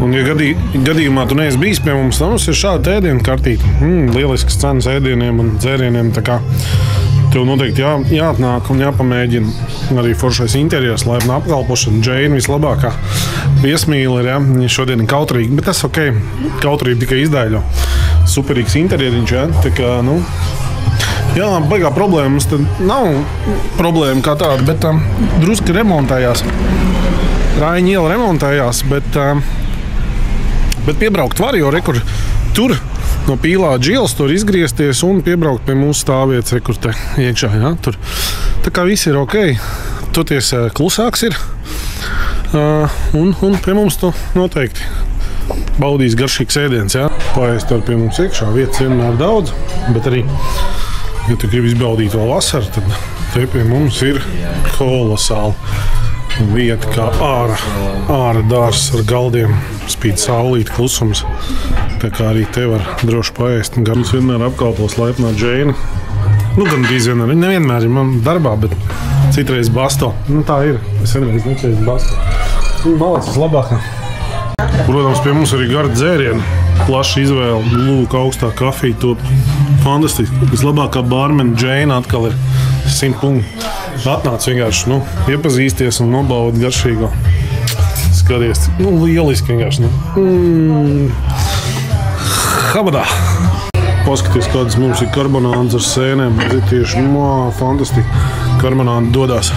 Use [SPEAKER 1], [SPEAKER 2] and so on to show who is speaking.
[SPEAKER 1] Un, ja gadījumā tu neesi bijis pie mums, tad mums ir šāda ēdienu kartīte. Lielisks cenas ēdieniem un dzērieniem. Tā kā tev noteikti jāatnāk un jāpamēģina arī foršais interjers, laipna apkalpošana. Džeina vislabākā viesmīle ir, ja? Viņa šodien ir kautrīga, bet tas ok. Kautrība tikai izdaiļo. Superīgs interjeriņš, ja? Tā kā, nu... Jā, baigā problēma. Mums tad nav problēma kā tāda, bet druski remontējās. Raiņa iela remontējās, bet piebraukt var, jo rekur tur no Pīlāģa ielas tur izgriezties un piebraukt pie mūsu stāvvietas rekur te iekšā. Ja? Tur. Tā kā viss ir ok. Toties klusāks ir. Un pie mums tu noteikti baudīs garšīgs ēdiens. Ja? Paēst var pie mums iekšā. Vietas vienmēr daudz, bet arī, ja tu gribi izbaudīt vēl vasaru, tad te pie mums ir kolosāli. Vieta kā āra dārs ar galdiem, spīd saulīt klusums. Tā kā arī te var droši paēst. Gan mums vienmēr apkalpos laipnā Džeina. Nu, gan bija vienmēr. Viņa nevienmēr ir man darbā, bet citreiz basto. Nu, tā ir. Es vienreiz nečēju basto. Malacis vislabākā. Protams, pie mums arī gardi dzērieni. Plaša izvēle. Lūk, augstā kafija top. Fantastiski. Vislabākā bārmena Džeina atkal ir 100 punkti. Atnāc vienkārši, nu, iepazīsties un nobaudi garšīgo. Skaties, nu, lieliski vienkārši, nu. Habadā! Paskaties, kādas mums ir karbonādes ar sēnēm. Tieši, fantastiski. Karbonāde dodās.